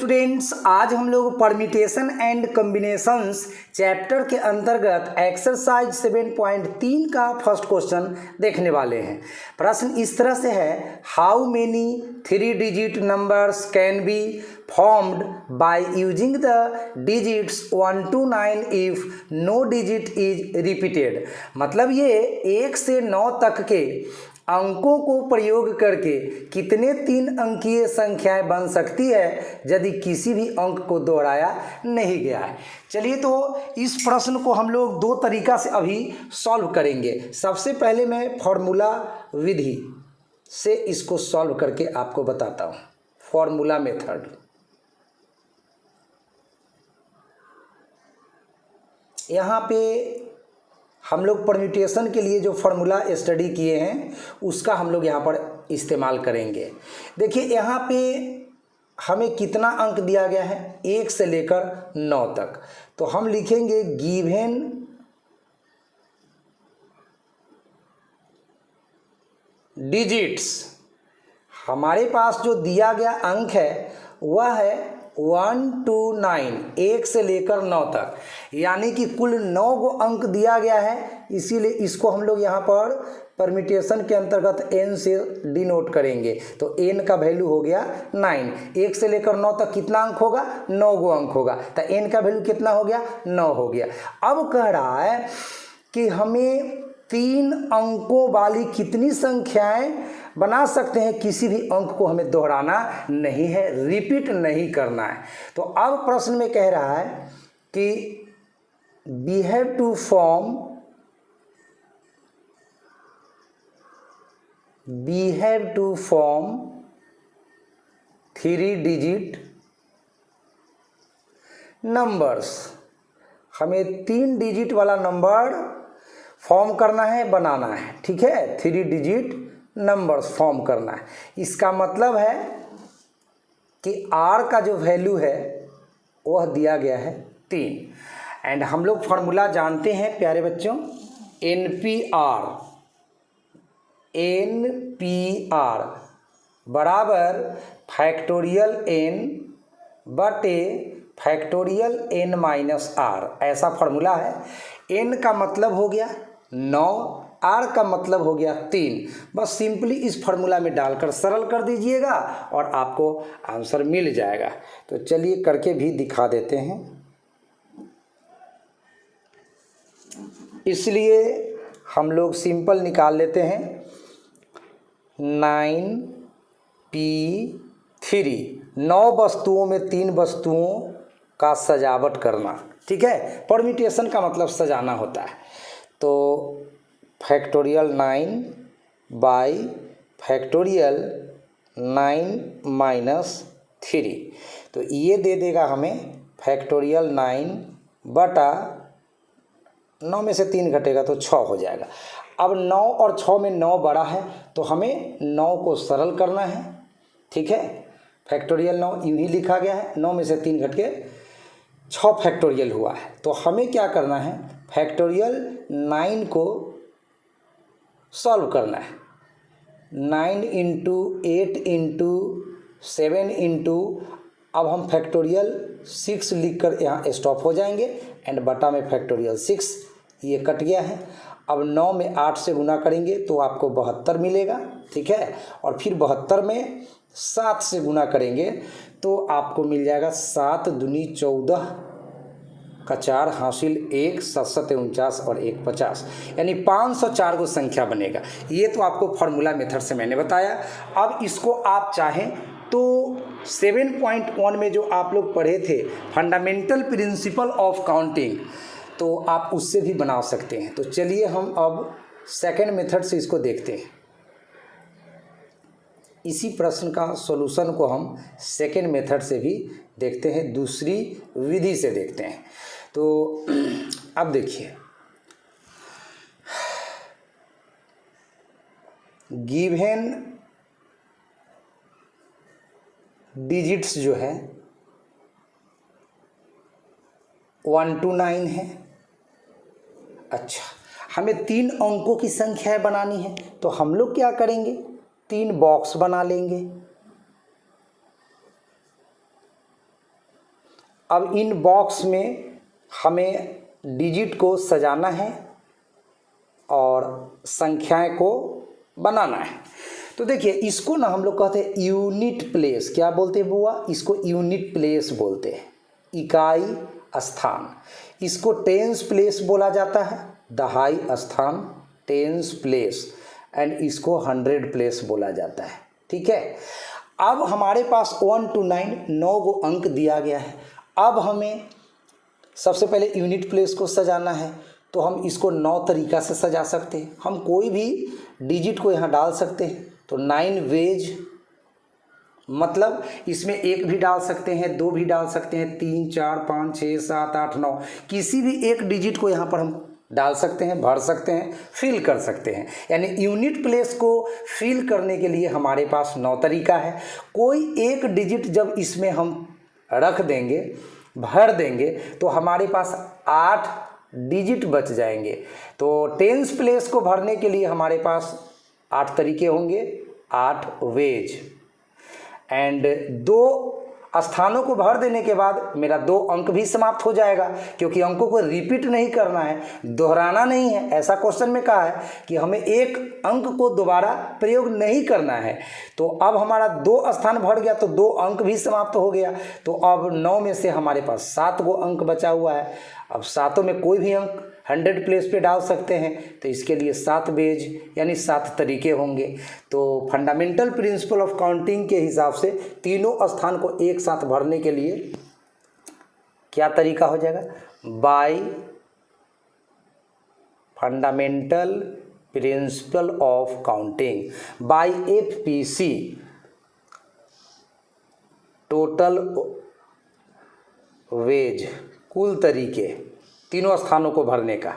Students, आज हम लोग परम्यूटेशन एंड कॉम्बिनेशंस चैप्टर के अंतर्गत एक्सरसाइज 7.3 का फर्स्ट क्वेश्चन देखने वाले हैं। प्रश्न इस तरह से है, how many 3 digit numbers can be formed by using the digits 1 to 9 if no digit is repeated. मतलब ये 1 से 9 तक के अंकों को प्रयोग करके कितने 3 अंकीय संख्याएं बन सकती है यदि किसी भी अंक को दोहराया नहीं गया है। चलिए, तो इस प्रश्न को हम लोग 2 तरीका से अभी सॉल्व करेंगे। सबसे पहले मैं फॉर्मूला विधि से इसको सॉल्व करके आपको बताता हूँ, फॉर्मूला मेथड। यहाँ पे हम लोग परम्यूटेशन के लिए जो फॉर्मूला स्टडी किए हैं उसका हम लोग यहाँ पर इस्तेमाल करेंगे। देखिए, यहाँ पे हमें कितना अंक दिया गया है, 1 से लेकर 9 तक। तो हम लिखेंगे गिवन डिजिट्स। हमारे पास जो दिया गया अंक है वह है 1 to 9, 1 से लेकर 9 तक, यानी कि कुल 9 गो अंक दिया गया है। इसीलिए इसको हम लोग यहाँ पर परम्यूटेशन के अंतर्गत n से डिनोट करेंगे। तो n का वैल्यू हो गया 9। 1 से लेकर 9 तक कितना अंक होगा, 9 गो अंक होगा। तो n का वैल्यू कितना हो गया, 9 हो गया। अब कह रहा है कि हमें 3 अंकों वाली कितनी संख्याएं बना सकते हैं, किसी भी अंक को हमें दोहराना नहीं है, रिपीट नहीं करना है। तो अब प्रश्न में कह रहा है कि we have to form 3 digit numbers. हमें 3 डिजिट वाला नंबर फॉर्म करना है, बनाना है। ठीक है, 3 डिजिट नंबर्स फॉर्म करना है। इसका मतलब है कि r का जो वैल्यू है वह दिया गया है 3। एंड हम लोग फॉर्मूला जानते हैं प्यारे बच्चों, NPR बराबर फैक्टोरियल n बटे फैक्टोरियल n माइनस r, ऐसा फॉर्मूला है। n का मतलब हो गया 9, r का मतलब हो गया 3। बस सिंपली इस फार्मूला में डालकर सरल कर दीजिएगा और आपको आंसर मिल जाएगा। तो चलिए करके भी दिखा देते हैं। इसलिए हम लोग सिंपल निकाल लेते हैं, 9p3, 9 वस्तुओं में 3 वस्तुओं का सजावट करना। ठीक है, परम्यूटेशन का मतलब सजाना होता है। तो फैक्टोरियल 9 बाई फैक्टोरियल 9 माइनस 3, तो ये दे देगा हमें फैक्टोरियल 9 बटा 9 में से 3 घटेगा तो 6 हो जाएगा। अब 9 और 6 में 9 बड़ा है तो हमें 9 को सरल करना है। ठीक है, फैक्टोरियल 9 यूँ ही लिखा गया है, 9 में से 3 घट के 6 फैक्टोरियल हुआ है। तो हमें क्या करना है, फैक्टोरियल 9 को सॉल्व करना है। 9 इंटू 8 इंटू 7 इंटू, अब हम फैक्टोरियल 6 लिखकर यहाँ स्टॉप हो जाएंगे एंड बटा में फैक्टोरियल 6, ये कट गया है। अब 9 में 8 से गुना करेंगे तो आपको 72 मिलेगा। ठीक है, और फिर 72 में 7 से गुना करेंगे तो आपको मिल जाएगा 7 दूनी 14 का 4 हासिल 1, 7 7 49 और 1 50, यानी 504 को संख्या बनेगा। ये तो आपको फॉर्मूला मेथड से मैंने बताया। अब इसको आप चाहें तो 7.1 में जो आप लोग पढ़े थे फंडामेंटल प्रिंसिपल ऑफ काउंटिंग, तो आप उससे भी बना सकते हैं। तो चलिए हम अब सेकेंड मेथड से इसको देखते हैं। इसी प्रश्न का सॉल्यूशन को हम सेकेंड मेथड से भी देखते हैं, दूसरी विधि से देखते हैं। तो अब देखिए, गिवन डिजिट्स जो है 1 to 9 है। अच्छा, हमें 3 अंकों की संख्याएं बनानी है, तो हम लोग क्या करेंगे, 3 बॉक्स बना लेंगे। अब इन बॉक्स में हमें डिजिट को सजाना है और संख्याएं को बनाना है। तो देखिए इसको ना हम लोग कहते हैं यूनिट प्लेस। क्या बोलते हैं बुआ? इसको यूनिट प्लेस बोलते हैं, इकाई स्थान। इसको टेंस प्लेस बोला जाता है, दहाई स्थान, टेंस प्लेस। एंड इसको 100 प्लेस बोला जाता है। ठीक है, अब हमारे पास 1 to 9 9 गो अंक दिया गया है। अब हमें सबसे पहले यूनिट प्लेस को सजाना है, तो हम इसको 9 तरीका से सजा सकते हैं। हम कोई भी डिजिट को यहाँ डाल सकते हैं। तो 9 वेज मतलब इसमें 1 भी डाल सकते हैं, 2 भी डाल सकते हैं, 3 4 5 6 7 8 9, किसी भी एक डिजिट को यहाँ पर हम डाल सकते हैं, भर सकते हैं, फिल कर सकते हैं। यानी यूनिट प्लेस को फिल करने के लिए हमारे पास 9 तरीका है। कोई एक डिजिट जब इसमें हम रख देंगे, भर देंगे, तो हमारे पास 8 डिजिट बच जाएंगे। तो टेंस प्लेस को भरने के लिए हमारे पास 8 तरीके होंगे, 8 वेज। एंड 2 स्थानों को भर देने के बाद मेरा 2 अंक भी समाप्त हो जाएगा, क्योंकि अंकों को रिपीट नहीं करना है, दोहराना नहीं है। ऐसा क्वेश्चन में कहा है कि हमें एक अंक को दोबारा प्रयोग नहीं करना है। तो अब हमारा 2 स्थान भर गया, तो 2 अंक भी समाप्त हो गया। तो अब 9 में से हमारे पास 7 गो अंक बचा हुआ है। अब सातों में कोई भी अंक 100 प्लेस पे डाल सकते हैं, तो इसके लिए 7 वेज यानी 7 तरीके होंगे। तो फंडामेंटल प्रिंसिपल ऑफ काउंटिंग के हिसाब से तीनों स्थान को एक साथ भरने के लिए क्या तरीका हो जाएगा? By fundamental principle of counting, by FPC, total ways, कुल तरीके तीनों स्थानों को भरने का।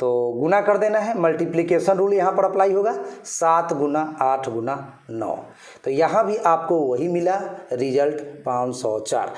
तो गुना कर देना है, मल्टीप्लिकेशन रूल यहाँ पर अप्लाई होगा, 7 गुना 8 गुना 9। तो यहाँ भी आपको वही मिला रिजल्ट 504।